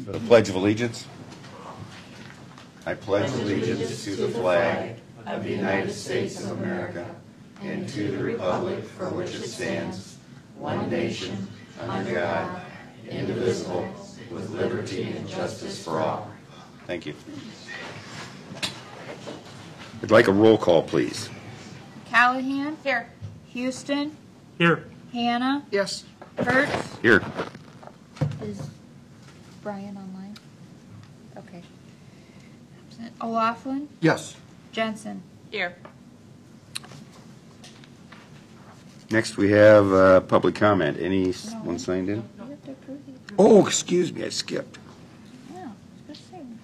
For the Pledge of Allegiance. I pledge allegiance to the flag of the United States of America and to the republic for which it stands, one nation, under God, indivisible, with liberty and justice for all. Thank you. I'd like a roll call, please. Callahan? Here. Houston? Here. Hannah? Yes. Hertz? Here. Is Brian online? Okay. O'Laughlin? Yes. Jensen? Here. Next we have public comment. Anyone signed in? You have to approve it. Oh, excuse me, I skipped. Yeah, it's good thing.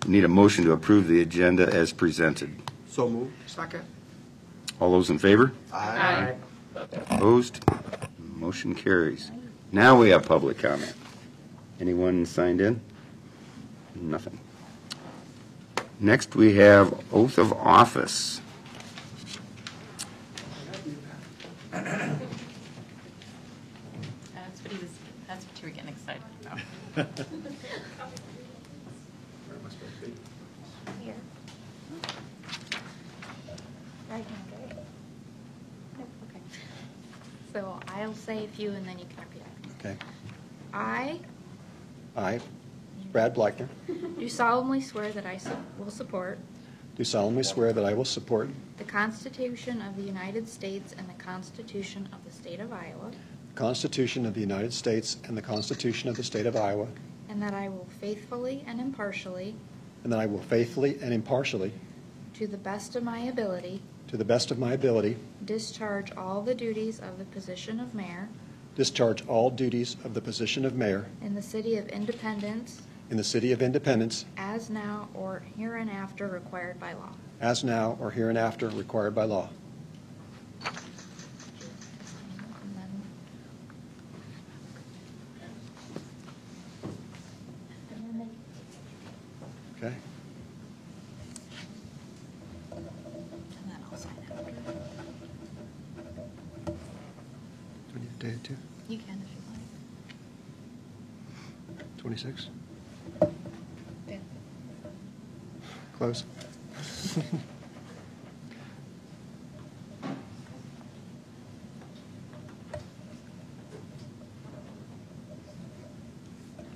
Need a motion to approve the agenda as presented. So moved. Second. All those in favor? Aye. Opposed? Motion carries. Now we have public comment. Anyone signed in? Nothing. Next, we have oath of office. That's what you were getting excited about. Here. Right hand, right? Nope, okay. So I'll say a few and then you can repeat after. Okay. I I, Brad Bleckner, do solemnly swear that I will support do solemnly swear that I will support the Constitution of the United States and the Constitution of the State of Iowa, the Constitution of the United States and the Constitution of the State of Iowa, and that I will faithfully and impartially, and that I will faithfully and impartially, to the best of my ability, to the best of my ability, discharge all the duties of the position of mayor discharge all duties of the position of mayor in the City of Independence in the City of Independence as now or hereinafter required by law. as now or hereinafter required by law. And then- Okay? and then I'll sign after. Do we need a date too? You can if you like. 26? Yeah. Close?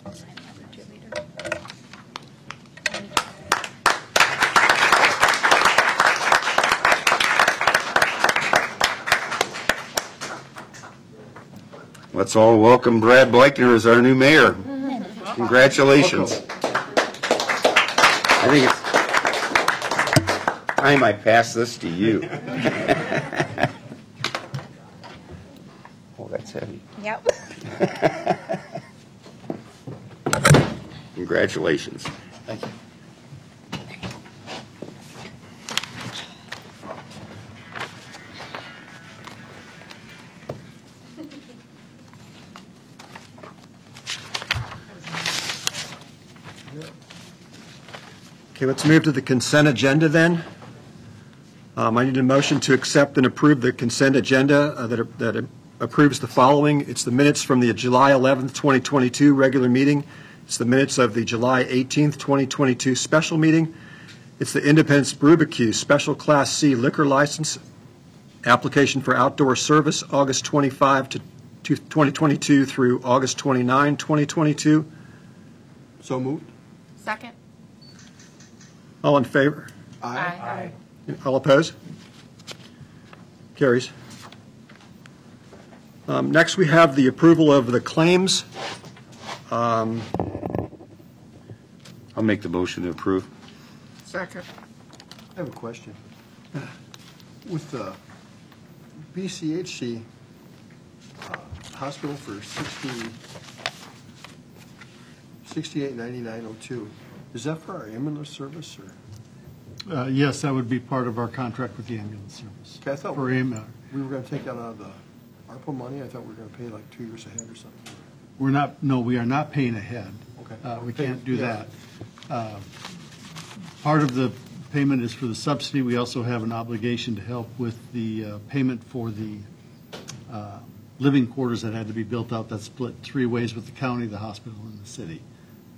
I'll sign after too later. Let's all welcome Brad Bleckner as our new mayor. Congratulations. I think it's time I pass this to you. Oh, that's heavy. Yep. Congratulations. Thank you. Okay, let's move to the consent agenda then. I need a motion to accept and approve the consent agenda that approves the following. It's the minutes from the July 11th, 2022 regular meeting. It's the minutes of the July 18th, 2022 special meeting. It's the Independence Barbecue Special Class C liquor license application for outdoor service, August 25 to 2022 through August 29, 2022. So moved. Second. All in favor? Aye. All opposed? Carries. Next, we have the approval of the claims. I'll make the motion to approve. Second. I have a question. With the BCHC hospital for $68.99.02, is that for our ambulance service or? Yes, that would be part of our contract with the ambulance service. Okay, I thought For we AMR. were going to take that out of the ARPA money. I thought we were going to pay like 2 years ahead or something. We're not, no, we are not paying ahead. Okay. We can't do Yeah. that. Part of the payment is for the subsidy. We also have an obligation to help with the payment for the living quarters that had to be built out. That's split 3 ways with the county, the hospital, and the city.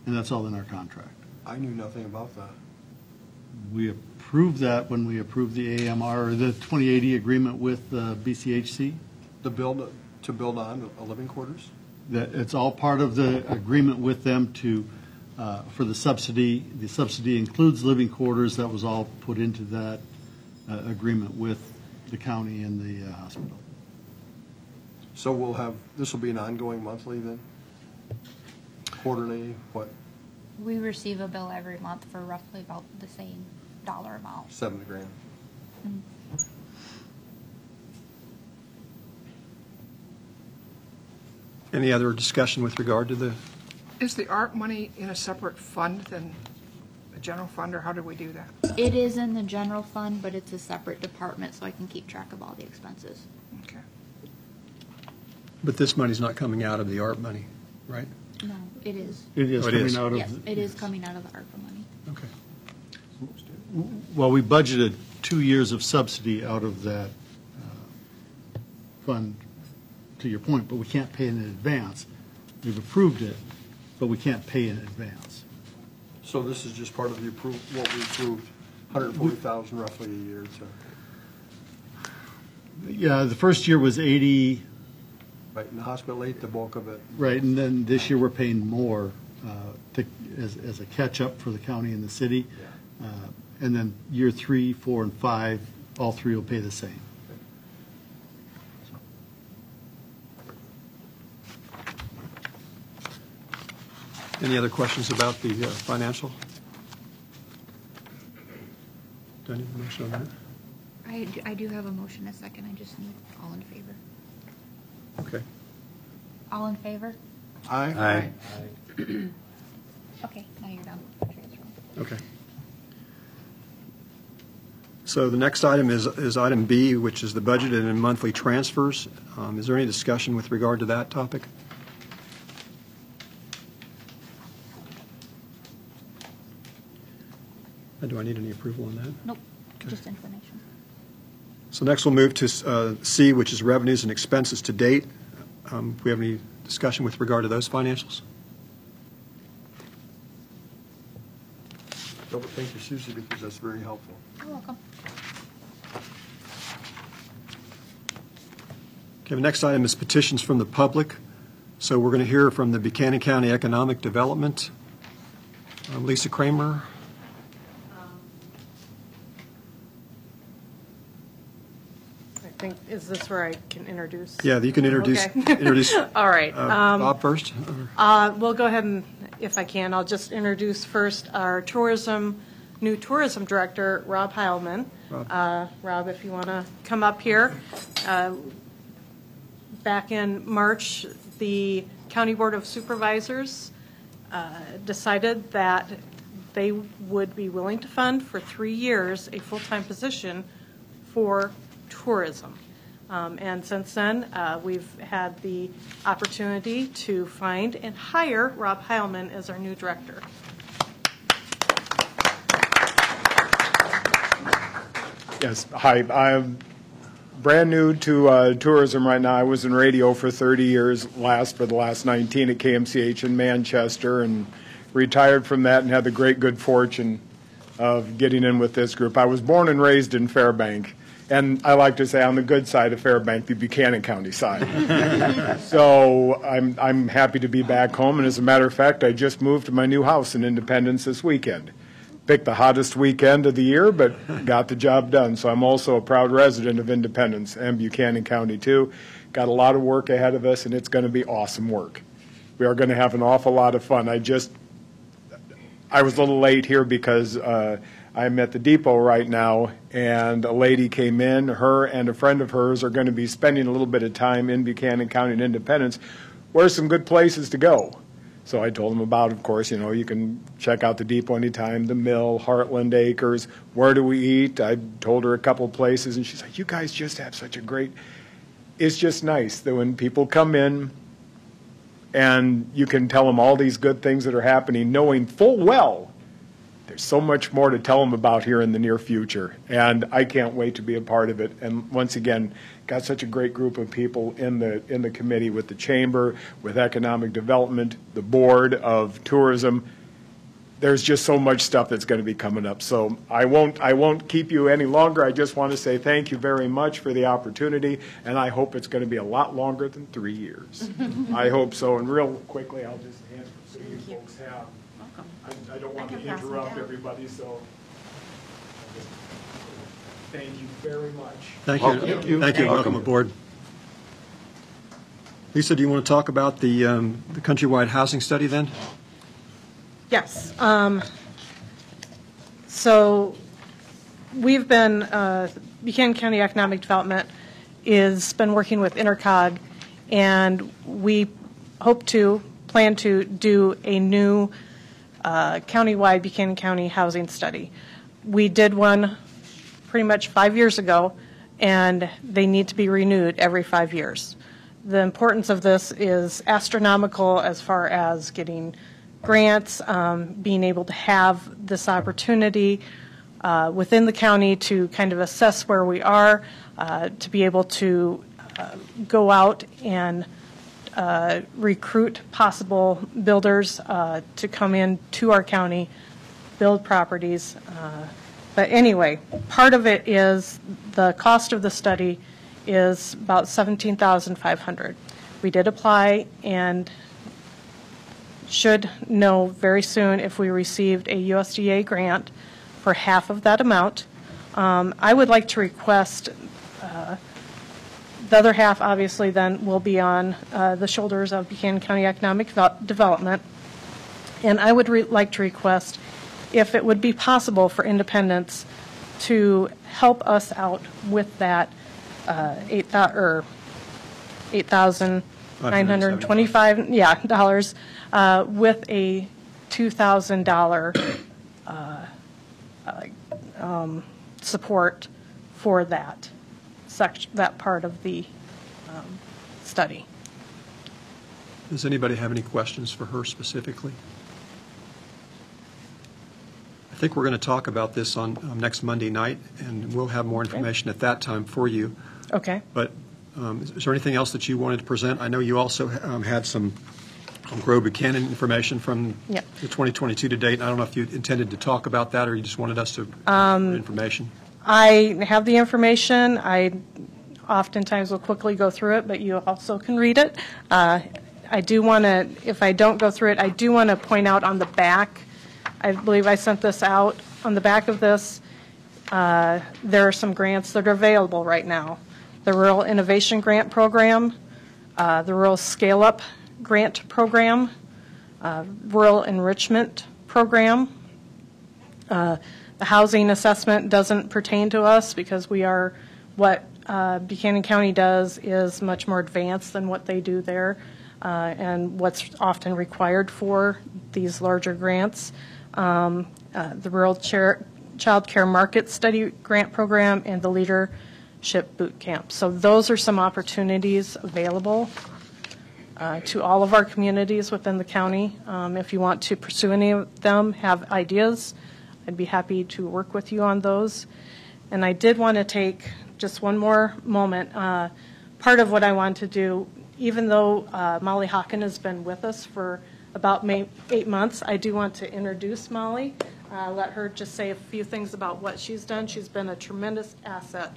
and that's all in our contract. I knew nothing about that. We approved that when we approved the AMR, or the 2080 agreement with BCHC. To build on a living quarters? That it's all part of the agreement with them to, for the subsidy. The subsidy includes living quarters. That was all put into that agreement with the county and the hospital. So this will be an ongoing monthly then? Quarterly, what, We receive a bill every month for roughly about the same dollar amount. $70,000? Any other discussion with regard to the, Is the ARP money in a separate fund than the general fund, or how do we do that? It is in the general fund, but it's a separate department, so I can keep track of all the expenses. Okay. but this money's not coming out of the ARP money, right? No, it is. It is Oh, it is. coming out of. Yes, it is coming out of the ARPA money. Okay. Well, we budgeted 2 years of subsidy out of that fund, to your point, but we can't pay in advance. We've approved it, but we can't pay in advance. So this is just part of the what we approved, 140,000 roughly a year to, Yeah, the first year was 80, right, in the hospital ate the bulk of it. right, and then this year we're paying more as a catch-up for the county and the city. And then year 3, 4, and 5, all three will pay the same. Any other questions about the financial? Do I need a motion on that? I do have a motion, a second, I just need all in favor. Okay. All in favor? Aye. Okay, now you're done. Okay. So the next item is item B, which is the budget and monthly transfers. Is there any discussion with regard to that topic? Do I need any approval on that? Nope, Okay. just information. So next we'll move to C, which is revenues and expenses to date. Do we have any discussion with regard to those financials? No, but thank you, Susie, because that's very helpful. You're welcome. Okay, the next item is petitions from the public. So we're going to hear from the Buchanan County Economic Development. Lisa Kramer. I think, is this where I can introduce? Yeah, you can introduce. Okay. Introduce All right. Bob first. We'll go ahead and, if I can, I'll just introduce first our new tourism director, Rob Heilman. Rob, if you want to come up here. Back in March, the County Board of Supervisors decided that they would be willing to fund for 3 years a full-time position for tourism. And since then, we've had the opportunity to find and hire Rob Heilman as our new director. Yes, hi. I'm brand new to tourism right now. I was in radio for 30 years, for the last 19 at KMCH in Manchester, and retired from that and had the great good fortune of getting in with this group. I was born and raised in Fairbank, and I like to say on the good side of Fairbank, the Buchanan County side. So I'm happy to be back home, and as a matter of fact, I just moved to my new house in Independence this weekend. Picked the hottest weekend of the year, but got the job done. So I'm also a proud resident of Independence and Buchanan County, too. Got a lot of work ahead of us, and it's going to be awesome work. We are going to have an awful lot of fun. I was a little late here because I'm at the depot right now, and a lady came in. Her and a friend of hers are going to be spending a little bit of time in Buchanan County and Independence. Where's some good places to go? So I told them about, of course, you can check out the depot anytime, the mill, Heartland Acres, where do we eat? I told her a couple of places, and she's like, you guys just have such a great, it's just nice that when people come in and you can tell them all these good things that are happening, knowing full well there's so much more to tell them about here in the near future, and I can't wait to be a part of it. And once again, got such a great group of people in the committee, with the chamber, with economic development, the board of tourism. There's just so much stuff that's going to be coming up. So I won't keep you any longer. I just want to say thank you very much for the opportunity, and I hope it's going to be a lot longer than 3 years. I hope so. And real quickly, I'll just hand it so you folks have. I don't want to interrupt everybody, so thank you very much. Thank you. Thank you. Welcome aboard. Lisa, do you want to talk about the countrywide housing study then? Yes. So we've been, Buchanan County Economic Development has been working with Intercog, and we plan to do a new countywide Buchanan County housing study. We did one pretty much 5 years ago, and they need to be renewed every 5 years. The importance of this is astronomical as far as getting grants, being able to have this opportunity within the county to kind of assess where we are, to be able to go out and recruit possible builders to come in to our county, build properties. But anyway, part of it is the cost of the study is about $17,500. We did apply and should know very soon if we received a USDA grant for half of that amount. I would like to request the other half, obviously, then will be on the shoulders of Buchanan County Economic Development. And I would like to request if it would be possible for independents to help us out with that $8,925 dollars with a $2,000 support for that part of the study. Does anybody have any questions for her specifically? I think we're going to talk about this on next Monday night, and we'll have more information at that time for you. Okay. But is there anything else that you wanted to present? I know you also had some Grow Buchanan information from the 2022 to date. I don't know if you intended to talk about that or you just wanted us to information. I have the information. I oftentimes will quickly go through it, but you also can read it. I do want to, if I don't go through it, I do want to point out on the back, I believe I sent this out, on the back of this, there are some grants that are available right now. The Rural Innovation Grant Program, the Rural Scale-Up Grant Program, Rural Enrichment Program. The housing assessment doesn't pertain to us because we are, what Buchanan County does is much more advanced than what they do there and what's often required for these larger grants. The Rural Child Care Market Study Grant Program and the Leadership Boot Camp. So those are some opportunities available to all of our communities within the county. If you want to pursue any of them, have ideas, I'd be happy to work with you on those. And I did want to take just one more moment. Part of what I want to do, even though Molly Hawken has been with us for about 8 months, I do want to introduce Molly, let her just say a few things about what she's done. She's been a tremendous asset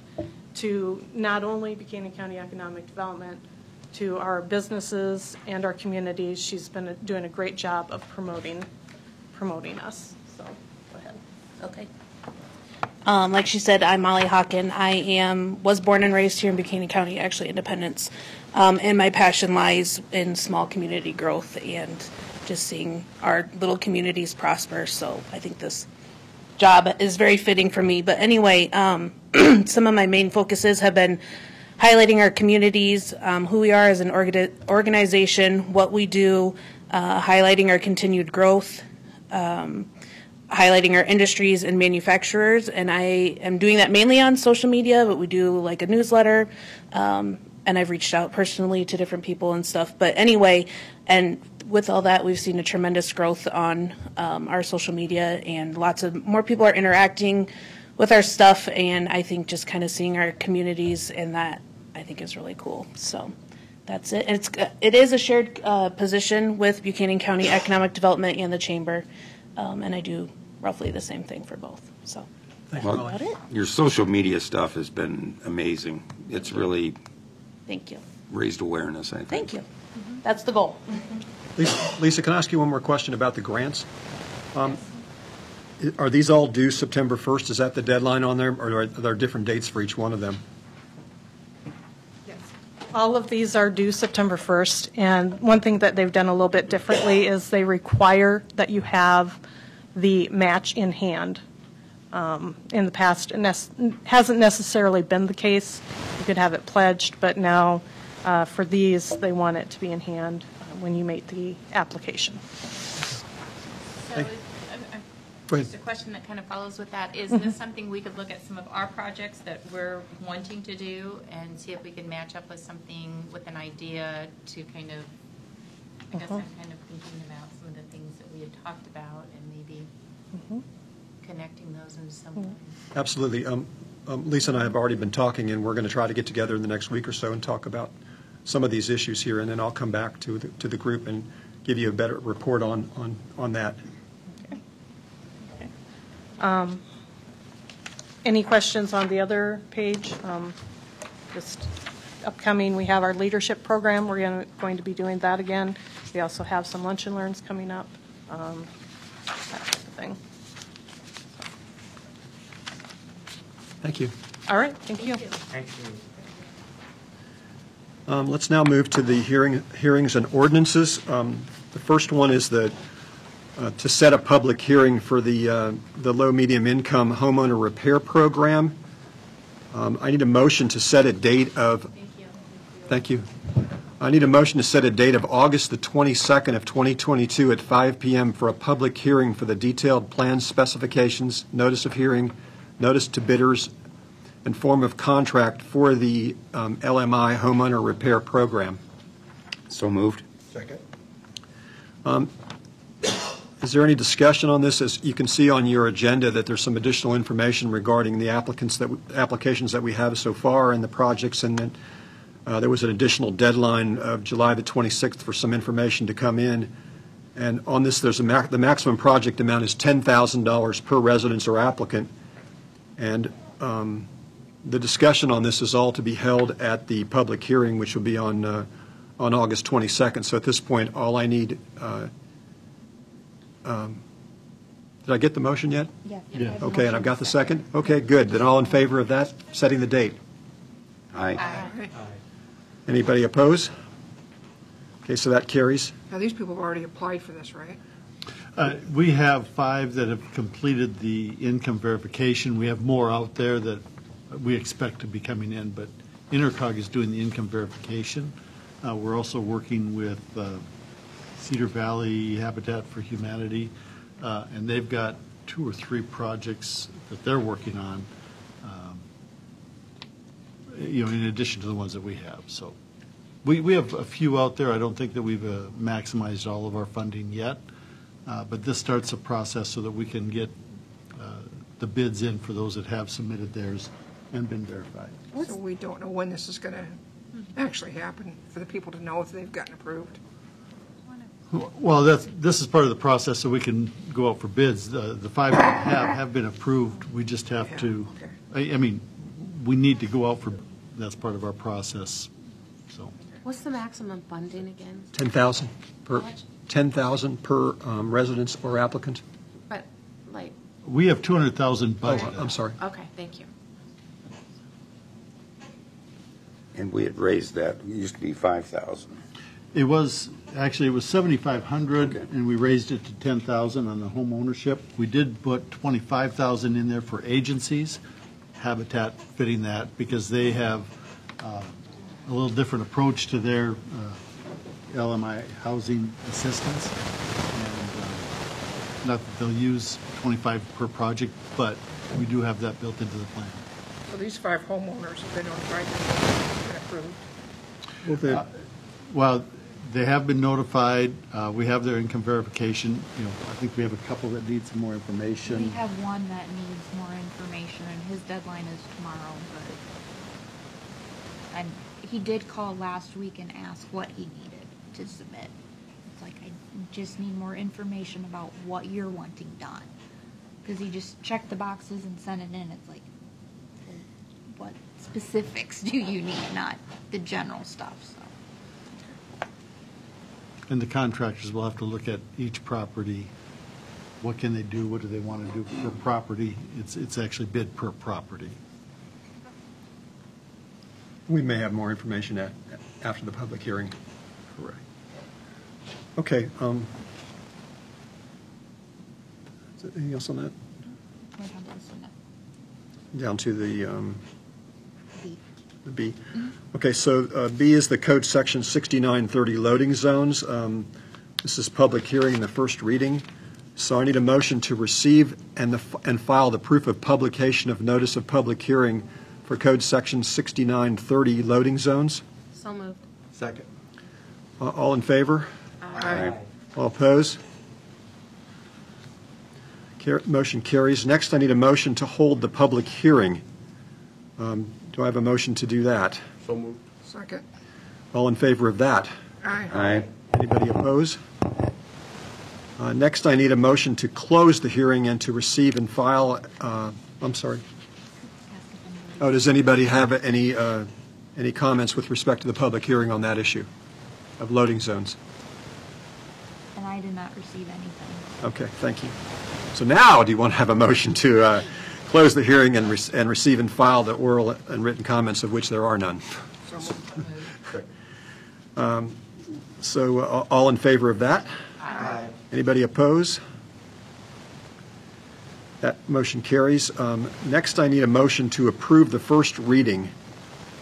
to not only Buchanan County Economic Development, to our businesses and our communities. She's been doing a great job of promoting us. So go ahead. Okay. Like she said, I'm Molly Hawken. I was born and raised here in Buchanan County, actually Independence, and my passion lies in small community growth and just seeing our little communities prosper. So I think this job is very fitting for me. But anyway, some of my main focuses have been highlighting our communities, who we are as an organization, what we do, highlighting our continued growth, highlighting our industries and manufacturers, and I am doing that mainly on social media, but we do like a newsletter, and I've reached out personally to different people and stuff. But anyway, and with all that, we've seen a tremendous growth on our social media, and lots of more people are interacting with our stuff. And I think just kind of seeing our communities, and that I think is really cool. So that's it. And it is a shared position with Buchanan County Economic Development and the Chamber, and I do roughly the same thing for both. So that's about it. Your social media stuff has been amazing. It's really Thank you. raised awareness, I think. Thank you. That's the goal. Lisa, can I ask you one more question about the grants? Are these all due September 1st? Is that the deadline on there, or are there different dates for each one of them? All of these are due September 1st, and one thing that they've done a little bit differently is they require that you have the match in hand. In the past, it hasn't necessarily been the case. You could have it pledged, but now for these, they want it to be in hand when you make the application. So Go ahead. just a question that kind of follows with that. Is this something we could look at some of our projects that we're wanting to do and see if we can match up with something with an idea to kind of, I guess I'm kind of thinking about some of the things that we had talked about and maybe connecting those in some way. Absolutely. Lisa and I have already been talking, and we're going to try to get together in the next week or so and talk about some of these issues here, and then I'll come back to the group and give you a better report on that. Any questions on the other page? Just upcoming, we have our leadership program. We're going to be doing that again. We also have some lunch and learns coming up, that type of thing. Thank you. All right, thank you. Let's now move to the hearings and ordinances. The first one is to set a public hearing for the low-medium income homeowner repair program. I need a motion to set a date of. Thank you. I need a motion to set a date of August the 22nd of 2022 at 5 p.m. for a public hearing for the detailed plan specifications, notice of hearing, notice to bidders, and form of contract for the LMI homeowner repair program. So moved. Second. Is there any discussion on this? As you can see on your agenda, that there's some additional information regarding the applications that we have so far and the projects, and then there was an additional deadline of July the 26th for some information to come in. And on this, there's the maximum project amount is $10,000 per residence or applicant. And the discussion on this is all to be held at the public hearing, which will be on August 22nd. So at this point, all I need. Did I get the motion yet? Yeah. Okay, and I've got the second? Okay, good. Then all in favor of that, setting the date? Aye. Anybody oppose? Okay, so that carries. Now, these people have already applied for this, right? We have 5 that have completed the income verification. We have more out there that we expect to be coming in, but Intercog is doing the income verification. We're also working with Cedar Valley Habitat for Humanity, and they've got 2 or 3 projects that they're working on, in addition to the ones that we have. So we have a few out there. I don't think that we've maximized all of our funding yet, but this starts a process so that we can get the bids in for those that have submitted theirs and been verified. So we don't know when this is going to actually happen for the people to know if they've gotten approved. Well, this is part of the process, so we can go out for bids. The 5 that have been approved. We just have to. Okay. I mean, we need to go out for. That's part of our process. So. What's the maximum funding again? $10,000 per How much? $10,000 per residence or applicant. But, like, We have 200,000 Oh, budgeted. I'm sorry. okay, thank you. And we had raised that. It used to be 5,000. It was 7,500, Okay. and we raised it to 10,000 on the home ownership. We did put 25,000 in there for agencies, Habitat fitting that, because they have a little different approach to their LMI housing assistance. And not that they'll use 25 per project, but we do have that built into the plan. So these 5 homeowners have been notified that they've been approved. Well, the- Well, they have been notified. We have their income verification. I think we have a couple that need some more We information. have one that needs more information, and his deadline is tomorrow, and he did call last week and ask what he needed to submit. It's like, I just need more information about what you're wanting done. Because he just checked the boxes and sent it in. It's like, well, what specifics do you need, not the general stuff, so. And the contractors will have to look at each property. What can they do? What do they want to do per property? It's actually bid per property. We may have more information after the public hearing. Correct. Okay. Is there anything else on that? We're down to this one now. Down to the B. the B. Okay, so B is the code section 6930 loading zones. This is public hearing in the first reading. So I need a motion to receive and file the proof of publication of notice of public hearing for code section 6930 loading zones. So moved. Second. All in favor? Aye. All opposed? Motion carries. Next, I need a motion to hold the public hearing. Do I have a motion to do that? So moved. Second. All in favor of that? Aye. Aye. Anybody oppose? Next, I need a motion to close the hearing and to receive and file, I'm sorry. Oh, does anybody have any comments with respect to the public hearing on that issue of loading zones? And I did not receive anything. Okay, thank you. So now, do you want to have a motion to close the hearing and receive and file the oral and written comments, of which there are none? So all in favor of that? Aye. Anybody oppose? That motion carries. Next, I need a motion to approve the first reading.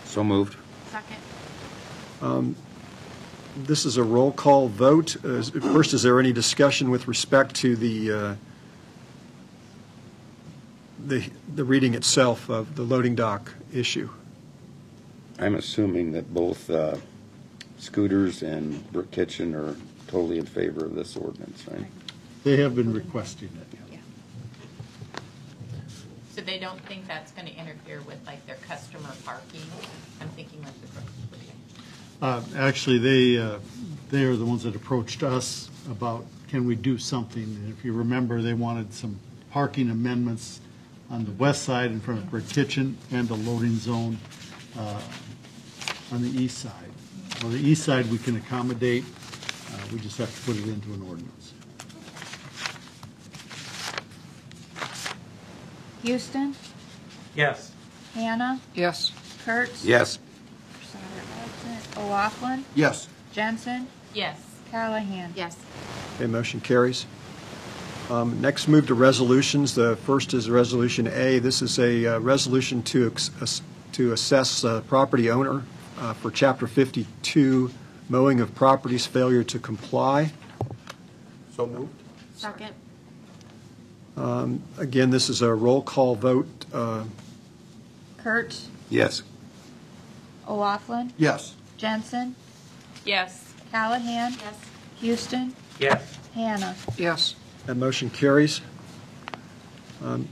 So moved. Second. This is a roll call vote. First, is there any discussion with respect to the reading itself of the loading dock issue? I'm assuming that both Scooters and Brook Kitchen are totally in favor of this ordinance, right? They have been requesting it. So they don't think that's going to interfere with like their customer parking? I'm thinking like the Brook. Actually, they are the ones that approached us about, can we do something? And if you remember, they wanted some parking amendments on the west side in front of Brick Kitchen and the loading zone on the east side. On the east side, we can accommodate. We just have to put it into an ordinance. Houston, Yes. Hannah, Yes. Kurtz. Yes. Sauter absent. O'Laughlin, Yes. Jensen, Yes. Callahan. Yes. Okay, motion carries. Next, move to resolutions. The first is Resolution A. This is a resolution to assess property owner for Chapter 52, mowing of properties, failure to comply. So moved. Second. Again, this is a roll call vote. Kurtz, Yes. O'Laughlin, Yes. Jensen, Yes. Callahan. Yes. Houston, Yes. Hannah. Yes. That motion carries.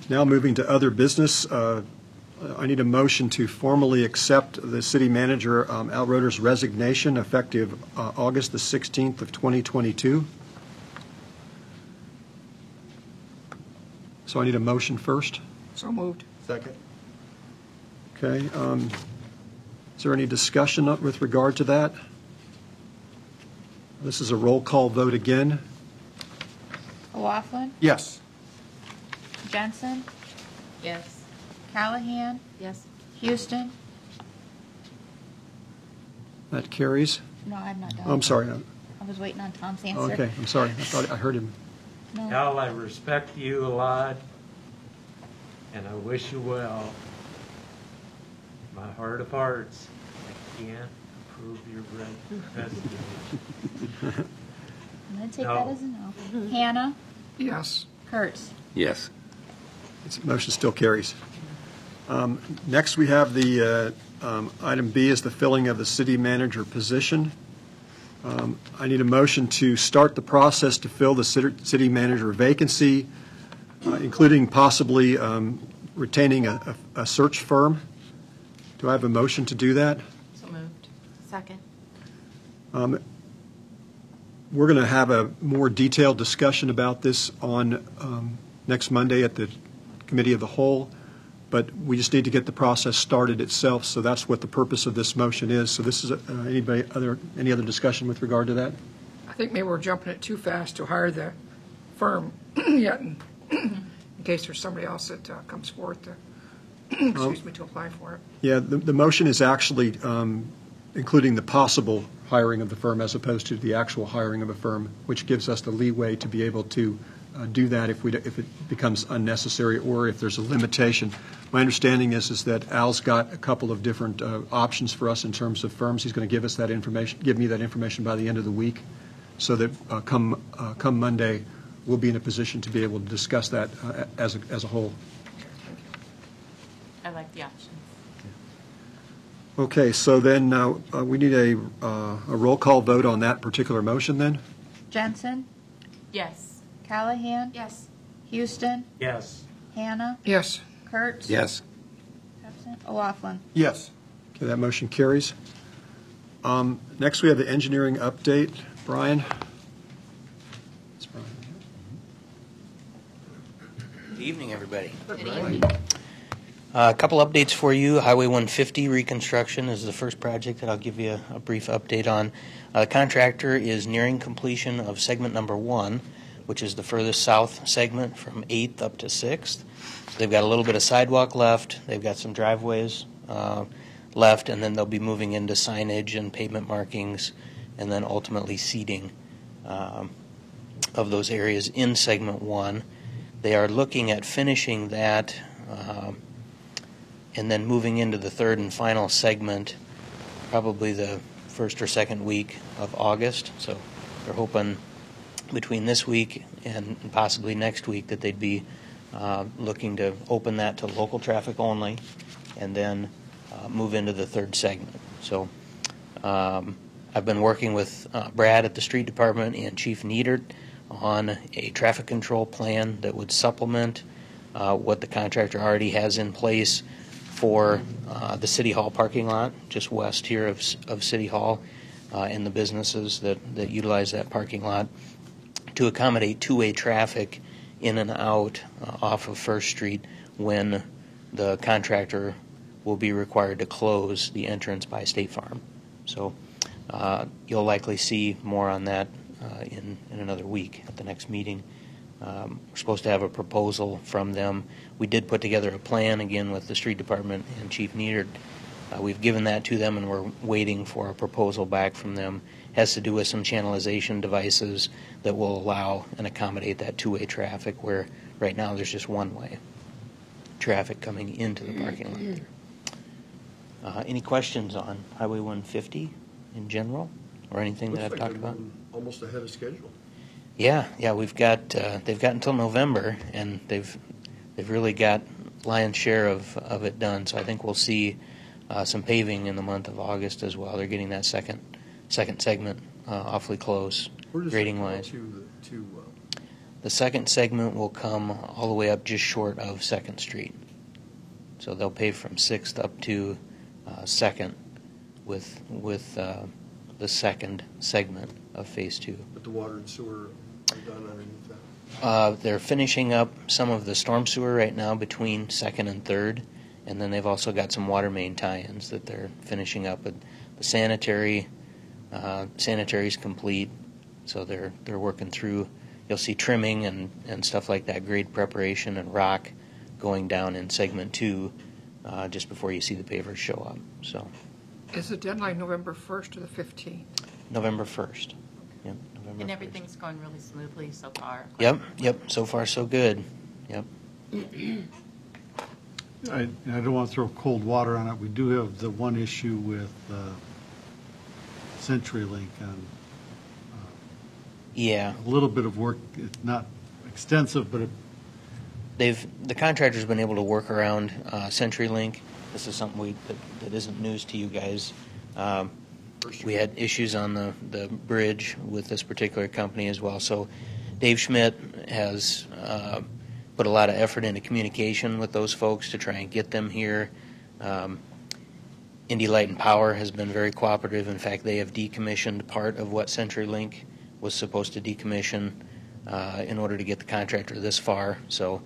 Now moving to other business. I need a motion to formally accept the city manager, Al Roeder's resignation effective August the 16th of 2022. So I need a motion first. So moved. Second. Okay. Is there any discussion with regard to that? This is a roll call vote again. O'Laughlin, Yes. Jensen, Yes. Callahan, Yes. Houston. That carries. No, I'm not done. Oh, I'm sorry. I was waiting on Tom's answer. Oh, okay, I'm sorry. I thought I heard him. No. Al, I respect you a lot, and I wish you well. My heart of hearts, I can't approve your resignation. I'm going to take No. that as a no. Hannah, Yes. Kurtz. Yes. This motion still carries. Next, we have the Item B is the filling of the city manager position. I need a motion to start the process to fill the city manager vacancy, including possibly retaining a search firm. Do I have a motion to do that? So moved. Second. We're going to have a more detailed discussion about this on next Monday at the Committee of the Whole, but we just need to get the process started itself, so that's what the purpose of this motion is. So this is, any other discussion with regard to that? I think maybe we're jumping it too fast to hire the firm yet, in case there's somebody else that comes forth to, excuse me, to apply for it. Yeah, the motion is actually including the possible hiring of the firm as opposed to the actual hiring of a firm, which gives us the leeway to be able to do that if it becomes unnecessary or if there's a limitation. My understanding is that Al's got a couple of different options for us in terms of firms. He's going to give us that information, give me that information by the end of the week, so that come Monday, we'll be in a position to be able to discuss that as a whole. I like the options. Okay, so then we need a roll call vote on that particular motion then? Jensen, Yes. Callahan, Yes. Houston, Yes. Hannah, Yes. Kurtz. Yes. Absent. O'Laughlin. Yes. Okay, that motion carries. Next, we have the engineering update. Brian? It's Brian. Good evening, everybody. Good evening. A couple updates for you. Highway 150 reconstruction is the first project that I'll give you a brief update on. The contractor is nearing completion of segment number 1, which is the furthest south segment from 8th up to 6th. They've got a little bit of sidewalk left. They've got some driveways left, and then they'll be moving into signage and pavement markings, and then ultimately seeding of those areas in segment 1. They are looking at finishing that and then moving into the third and final segment, probably the first or second week of August. So they're hoping between this week and possibly next week that they'd be looking to open that to local traffic only and then move into the third segment. So I've been working with Brad at the street department and Chief Needert on a traffic control plan that would supplement what the contractor already has in place for the City Hall parking lot, just west here of City Hall, and the businesses that utilize that parking lot, to accommodate two-way traffic in and out off of First Street when the contractor will be required to close the entrance by State Farm. So you'll likely see more on that in another week at the next meeting. We're supposed to have a proposal from them. We did put together a plan, again, with the street department and Chief Needert. We've given that to them, and we're waiting for a proposal back from them. It has to do with some channelization devices that will allow and accommodate that two-way traffic, where right now there's just one-way traffic coming into the parking lot there. Any questions on Highway 150 in general, or anything that I've talked about? Almost ahead of schedule. Yeah, we've got they've got until November, and they've really got lion's share of it done. So I think we'll see some paving in the month of August as well. They're getting that second segment awfully close, grading wise. The second segment will come all the way up just short of 2nd Street. So they'll pave from 6th up to 2nd with the second segment of Phase 2. But the water and sewer are done underneath that? They're finishing up some of the storm sewer right now between 2nd and 3rd, and then they've also got some water main tie-ins that they're finishing up. But the sanitary's complete, so they're working through. You'll see trimming and stuff like that, grade preparation and rock going down in segment 2 just before you see the pavers show up. So Is the deadline November 1st or the 15th? November 1st. Yep, November And 1st. everything's going really smoothly so far. Yep. So far, so good. Yep. I don't want to throw cold water on it. We do have the one issue with CenturyLink on Yeah. a little bit of work. It's not extensive, but The contractor's been able to work around CenturyLink this is something that isn't news to you guys. We had issues on the bridge with this particular company as well. So Dave Schmidt has put a lot of effort into communication with those folks to try and get them here. Indy Light and Power has been very cooperative. In fact, they have decommissioned part of what CenturyLink was supposed to decommission in order to get the contractor this far. So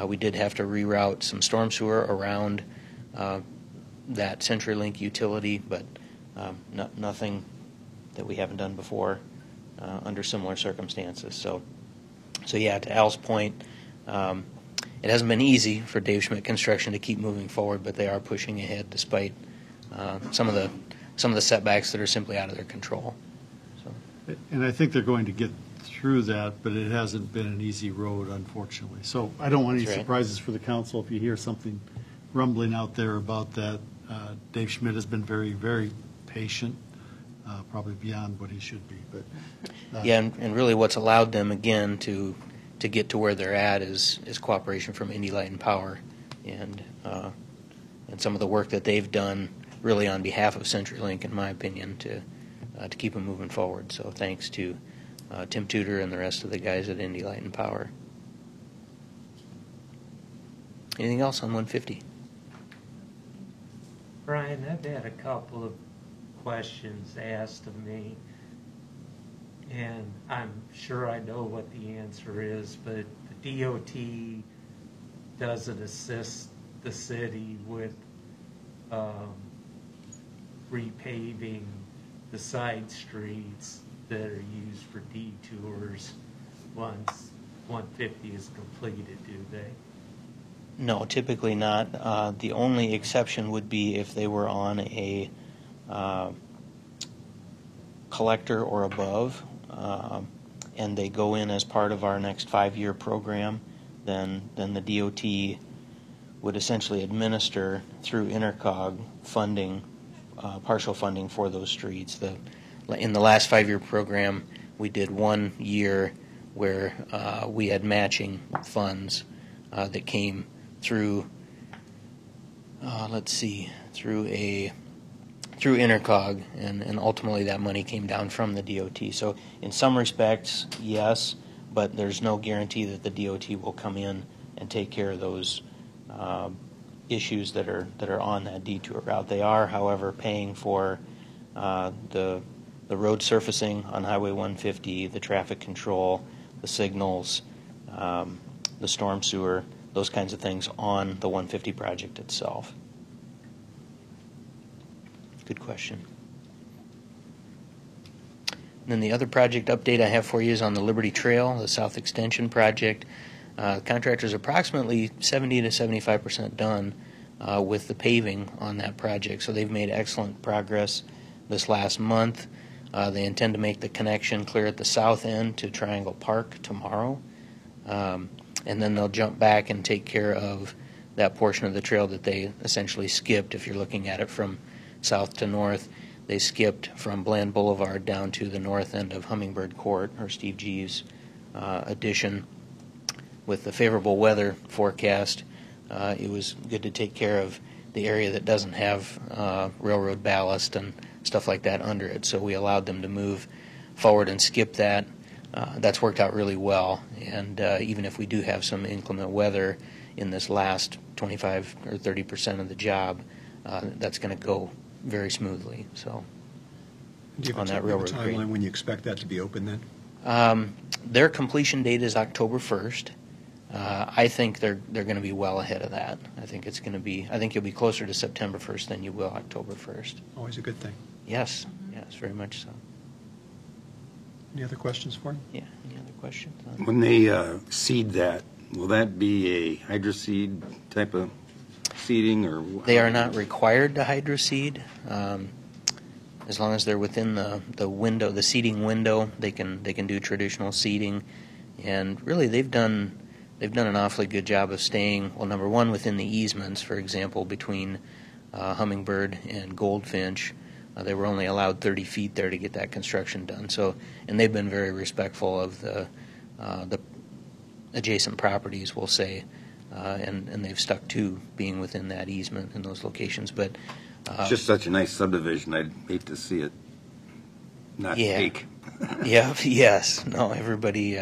we did have to reroute some storm sewer around that CenturyLink utility, but nothing that we haven't done before under similar circumstances. So yeah, to Al's point, it hasn't been easy for Dave Schmidt Construction to keep moving forward, but they are pushing ahead despite some of the setbacks that are simply out of their control. So. And I think they're going to get through that, but it hasn't been an easy road, unfortunately. So I don't want any surprises for the council if you hear something rumbling out there about that. Dave Schmidt has been very, very patient, probably beyond what he should be. But yeah, and really what's allowed them, again, to get to where they're at is cooperation from Indy Light and Power and some of the work that they've done really on behalf of CenturyLink, in my opinion, to keep them moving forward. So thanks to Tim Tudor and the rest of the guys at Indy Light and Power. Anything else on 150? Brian, I've had a couple of questions asked of me, and I'm sure I know what the answer is, but the DOT doesn't assist the city with repaving the side streets that are used for detours once 150 is completed, do they? No, typically not. The only exception would be if they were on a collector or above, and they go in as part of our next 5-year program, then the DOT would essentially administer through Intercog funding, partial funding for those streets. In the last 5-year program, we did 1 year where we had matching funds that came through through Intercog, and ultimately that money came down from the DOT. So in some respects, yes, but there's no guarantee that the DOT will come in and take care of those issues that are on that detour route. They are, however, paying for the road surfacing on Highway 150, the traffic control, the signals, the storm sewer, those kinds of things on the 150 project itself. Good question. And then the other project update I have for you is on the Liberty Trail, the South Extension project. The contractor's approximately 70 to 75% done with the paving on that project, so they've made excellent progress this last month. They intend to make the connection clear at the south end to Triangle Park tomorrow. And then they'll jump back and take care of that portion of the trail that they essentially skipped. If you're looking at it from south to north, they skipped from Bland Boulevard down to the north end of Hummingbird Court, or Steve G's addition. With the favorable weather forecast, it was good to take care of the area that doesn't have railroad ballast and stuff like that under it. So we allowed them to move forward and skip that. That's worked out really well, and even if we do have some inclement weather in this last 25 or 30% of the job, that's going to go very smoothly. So, on that railroad timeline when you expect that to be open then? Their completion date is October 1st. I think they're going to be well ahead of that. I think you'll be closer to September 1st than you will October 1st. Always a good thing. Yes, very much so. Any other questions for him? Yeah, any other questions? When they seed that, will that be a hydroseed type of seeding, or? They are not required to hydroseed. As long as they're within the window, the seeding window, they can do traditional seeding. And really, they've done an awfully good job of staying, well, number one, within the easements. For example, between Hummingbird and Goldfinch, they were only allowed 30 feet there to get that construction done. So, and they've been very respectful of the adjacent properties, we'll say. and they've stuck to being within that easement in those locations. But It's just such a nice subdivision. I'd hate to see it not Yeah. take. Yeah, yes. No, everybody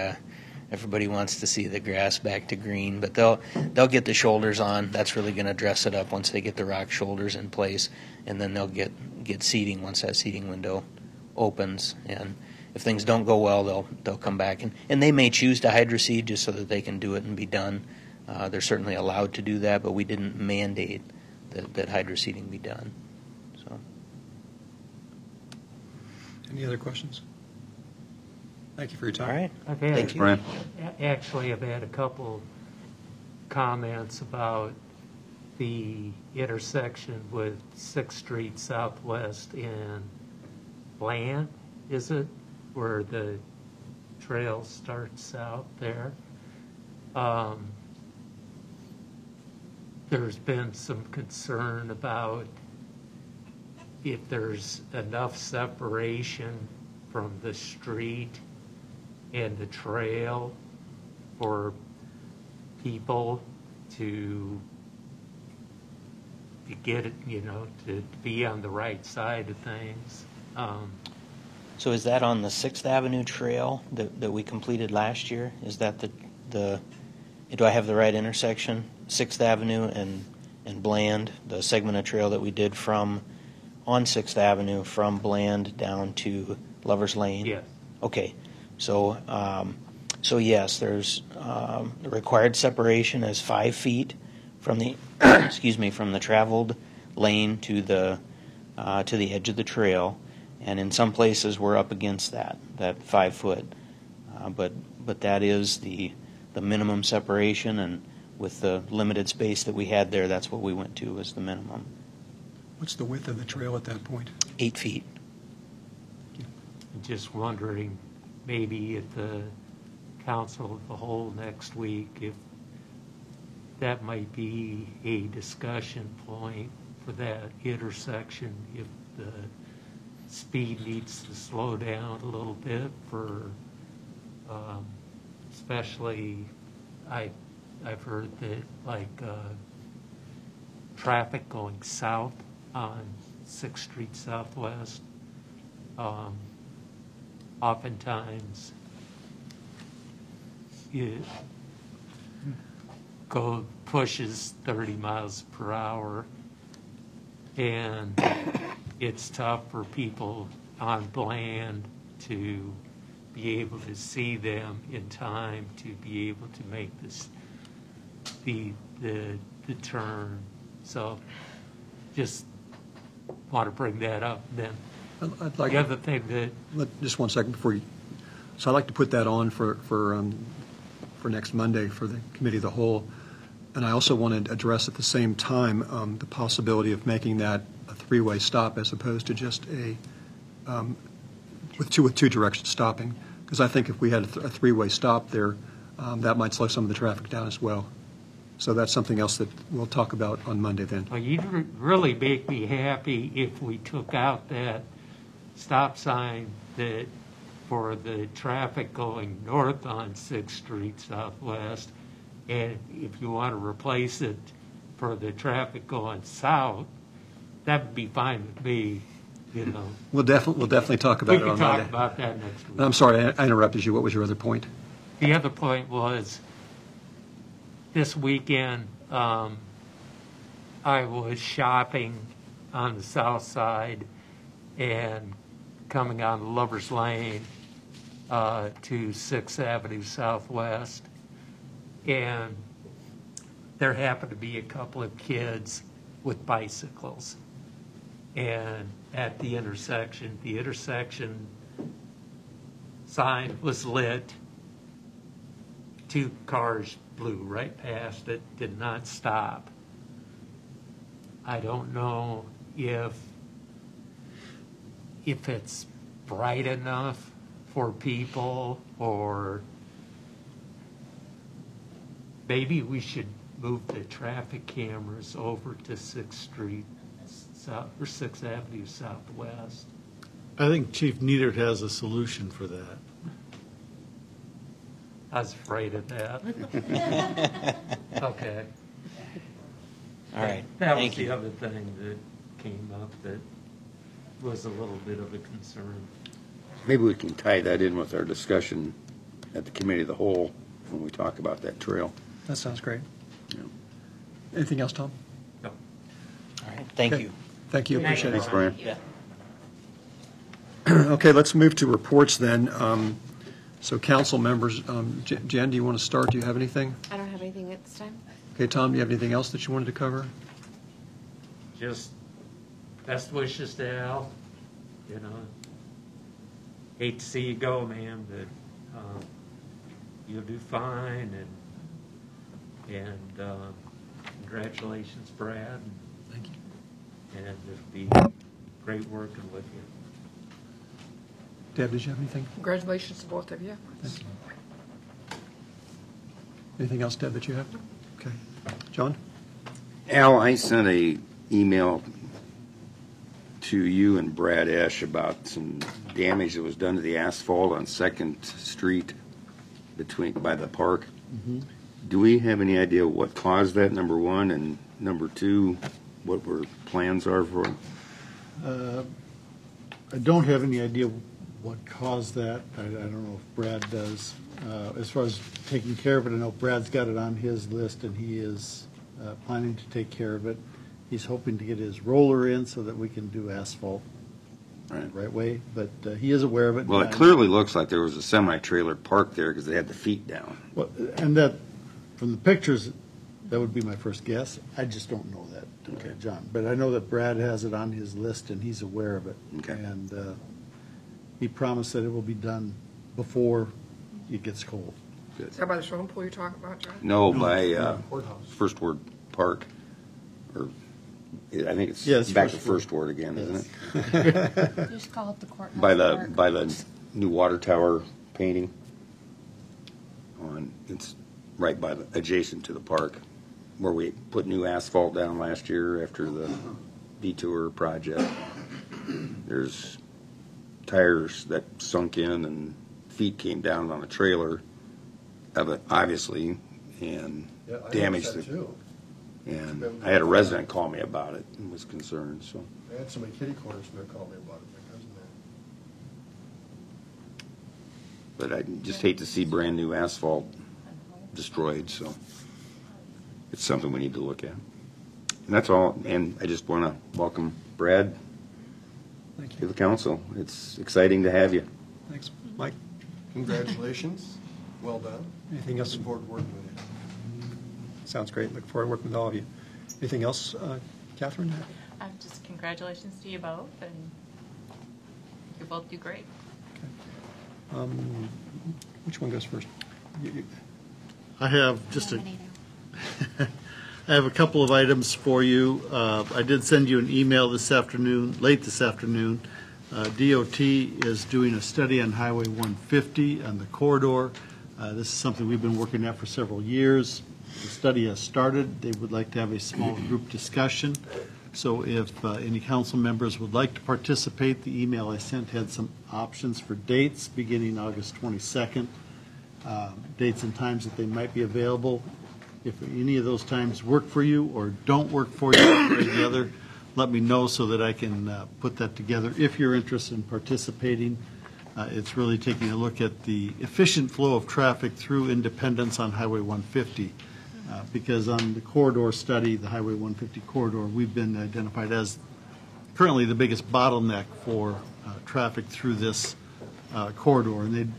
wants to see the grass back to green, but they'll get the shoulders on. That's really going to dress it up once they get the rock shoulders in place, and then they'll get seeding once that seeding window opens. And if things don't go well, they'll come back and they may choose to hydroseed just so that they can do it and be done. They're certainly allowed to do that, but we didn't mandate that hydroseeding be done. So. Any other questions? Thank you for your time. All right. Thanks, Brian. Actually, I've had a couple comments about the intersection with 6th Street Southwest and Bland, is it, where the trail starts out there. There's been some concern about if there's enough separation from the street and the trail for people to get it, to be on the right side of things. So is that on the 6th Avenue trail that we completed last year? Is that the do I have the right intersection? 6th Avenue and Bland, the segment of trail that we did on 6th Avenue from Bland down to Lover's Lane? Yes. Okay. So yes, there's the required separation is 5 feet from the from the traveled lane to the edge of the trail, and in some places we're up against that 5 foot, but that is the minimum separation, and with the limited space that we had there, that's what we went to as the minimum. What's the width of the trail at that point? 8 feet. Just wondering, maybe at the council of the whole next week, if that might be a discussion point for that intersection, if the speed needs to slow down a little bit for, especially, I've heard that traffic going south on 6th Street Southwest, oftentimes it pushes 30 miles per hour, and it's tough for people on Bland to be able to see them in time to be able to make the turn. So just want to bring that up. Then I'd like the other thing that just 1 second before you. So I'd like to put that on for next Monday for the committee of the whole, and I also want to address at the same time the possibility of making that a 3-way stop as opposed to just with two directions stopping, because I think if we had a 3-way stop there, that might slow some of the traffic down as well. So that's something else that we'll talk about on Monday then. Well, you'd really make me happy if we took out that stop sign that for the traffic going north on 6th Street Southwest, and if you want to replace it for the traffic going south, that would be fine with me, We'll definitely talk about We it can on talk Monday. about that next week. I'm sorry, I interrupted you. What was your other point? The other point was, this weekend, I was shopping on the south side and coming on Lover's Lane to 6th Avenue Southwest, and there happened to be a couple of kids with bicycles. And at the intersection sign was lit. 2 cars blew right past it, did not stop. I don't know if it's bright enough for people, or maybe we should move the traffic cameras over to 6th Street or 6th Avenue Southwest. I think Chief Neidert has a solution for that. I was afraid of that. Okay. All right, That was thank the you. other thing that came up that was a little bit of a concern. Maybe we can tie that in with our discussion at the committee of the whole when we talk about that trail. That sounds great. Yeah. Anything else, Tom? No. All right, thank Okay. you. Thank you, appreciate it. Thanks, Brian. Yeah. Okay, let's move to reports then. So council members, Jen, do you want to start? Do you have anything? I don't have anything at this time. Okay, Tom, do you have anything else that you wanted to cover? Just best wishes to Al. You know, hate to see you go, man, but you'll do fine. And congratulations, Brad. Thank you. And it'll be great working with you. Deb, did you have anything? Congratulations to both of you. Thank you. Anything else, Deb, that you have? Okay. John? Al, I sent a email to you and Brad Esch about some damage that was done to the asphalt on Second Street by the park. Do we have any idea what caused that, number one, and number two, what our plans are for it? I don't have any idea what caused that. I don't know if Brad does. As far as taking care of it, I know Brad's got it on his list, and he is planning to take care of it. He's hoping to get his roller in so that we can do asphalt the right way, but he is aware of it. Well, it clearly looks like there was a semi-trailer parked there because they had the feet down. Well, and that, from the pictures, that would be my first guess. I just don't know that, John. But I know that Brad has it on his list, and he's aware of it. Okay. And he promised that it will be done before it gets cold. Is that by the swimming pool you're talking about, John? No, by Courthouse. First Ward Park, or I think it's Yeah, it's back to First Ward. First Ward again, isn't it? Just call it the courthouse. By the new water tower painting. It's right by adjacent to the park, where we put new asphalt down last year after the detour project. There's tires that sunk in and feet came down on a trailer of it, obviously, and damaged it. And I had a resident call me about it and was concerned, so. I had somebody kitty corners there call me about it because of that. But I just hate to see brand-new asphalt destroyed, so it's something we need to look at. And that's all, and I just want to welcome Brad Thank to you. the council. It's exciting to have you. Thanks. Mike? Congratulations, well done. Anything else? Looking forward to working with you. Sounds great. Look forward to working with all of you. Anything else, Catherine? Just congratulations to you both, and you both do great. Which one goes first? I have just a, I have a couple of items for you. I did send you an email this afternoon, late this afternoon. DOT is doing a study on Highway 150 on the corridor. This is something we've been working at for several years. The study has started. They would like to have a small group discussion. So if any council members would like to participate, the email I sent had some options for dates beginning August 22nd, dates and times that they might be available. If any of those times work for you or don't work for you, one way or the other, let me know so that I can put that together. If you're interested in participating, it's really taking a look at the efficient flow of traffic through Independence on Highway 150. Because on the corridor study, the Highway 150 corridor, we've been identified as currently the biggest bottleneck for traffic through this corridor, and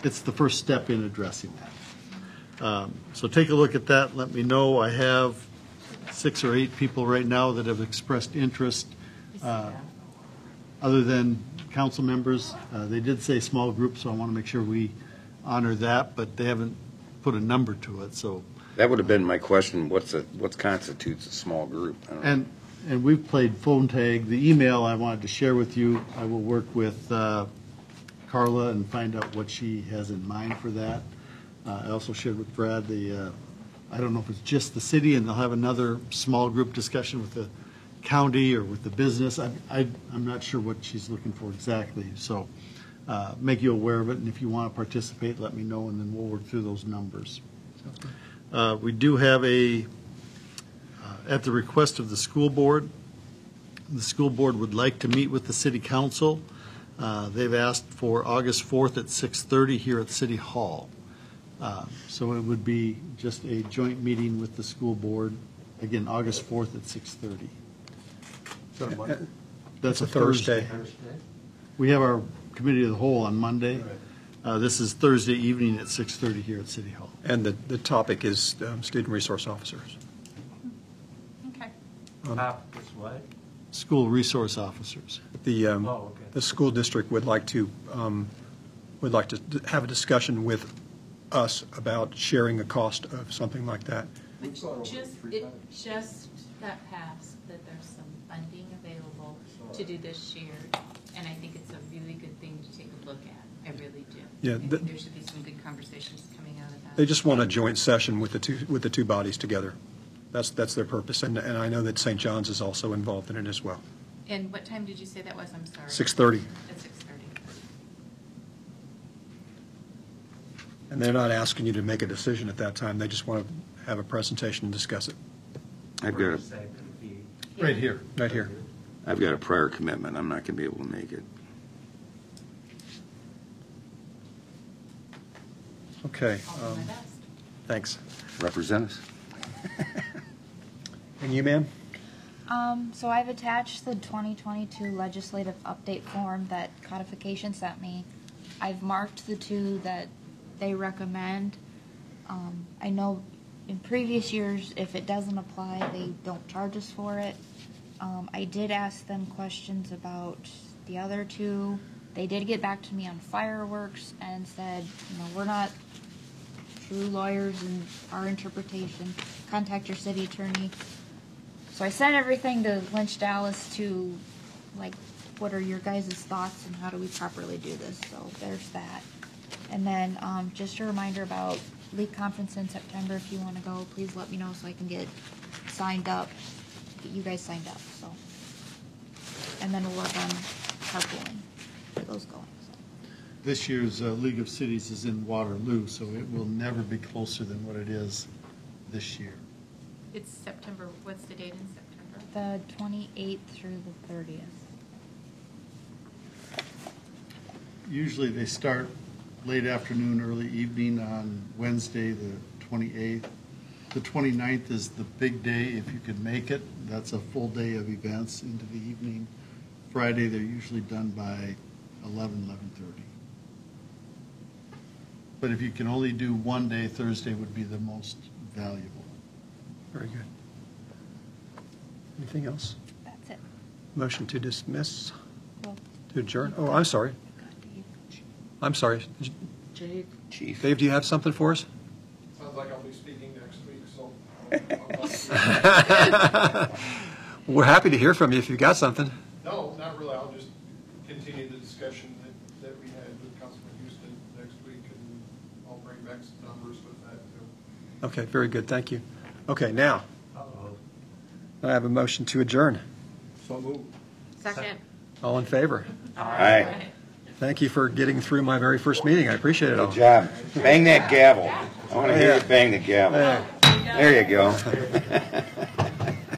it's the first step in addressing that. So take a look at that. Let me know. I have 6 or 8 people right now that have expressed interest. Other than council members, they did say small group, so I want to make sure we honor that, but they haven't put a number to it. So. That would have been my question, what constitutes a small group? I don't know. And we've played phone tag. The email I wanted to share with you, I will work with Carla and find out what she has in mind for that. I also shared with Brad I don't know if it's just the city and they'll have another small group discussion with the county or with the business. I'm not sure what she's looking for exactly. So make you aware of it, and if you want to participate, let me know, and then we'll work through those numbers. We do have at the request of the school board would like to meet with the city council. They've asked for August 4th at 6:30 here at City Hall. So it would be just a joint meeting with the school board, again, August 4th at 6:30. That's a Thursday. We have our committee of the whole on Monday. This is Thursday evening at 6:30 here at City Hall. And the topic is student resource officers. Okay. Topic is what? School resource officers. The school district would like to have a discussion with us about sharing the cost of something like that. It just got passed that there's some funding available to do this year, and I think it's a really good thing to take a look at. I really do. Yeah, I think there should be some good conversations coming out of that. They just want a joint session with the two bodies together. That's their purpose, and I know that St. John's is also involved in it as well. And what time did you say that was? I'm sorry. 6:30. At 6:30. And they're not asking you to make a decision at that time. They just want to have a presentation and discuss it. I've got Where's that gonna be? Right here. Right here. a prior commitment. I'm not going to be able to make it. Okay. I'll do my best. Thanks. Represent us. And you, ma'am? So I've attached the 2022 legislative update form that Codification sent me. I've marked the two that they recommend. I know in previous years, if it doesn't apply, they don't charge us for it. I did ask them questions about the other two. They did get back to me on fireworks and said, we're not true lawyers in our interpretation. Contact your city attorney. So I sent everything to Lynch Dallas to, what are your guys' thoughts and how do we properly do this? So there's that. And then just a reminder about league conference in September. If you want to go, please let me know so I can get signed up, get you guys signed up. So, and then we'll work on carpooling for those going. So. This year's League of Cities is in Waterloo, so it will never be closer than what it is this year. It's September. What's the date in September? The 28th through the 30th. Usually they start late afternoon, early evening on Wednesday, the 28th. The 29th is the big day, if you could make it. That's a full day of events into the evening. Friday, they're usually done by 11:30. But if you can only do one day, Thursday would be the most valuable. Very good. Anything else? That's it. Motion to dismiss? Well, To adjourn? Oh, I'm sorry. I'm sorry. Jake. Chief. Dave, do you have something for us? Sounds like I'll be speaking next week, so. We're happy to hear from you if you've got something. No, not really. I'll just continue the discussion that we had with Councilman Houston next week, and I'll bring back some numbers with that, too. Okay, very good. Thank you. Okay, now, I have a motion to adjourn. So moved. Second. All in favor? Aye. Thank you for getting through my very first meeting. I appreciate it all. Good job. Bang that gavel. I want to hear you bang the gavel. There you go.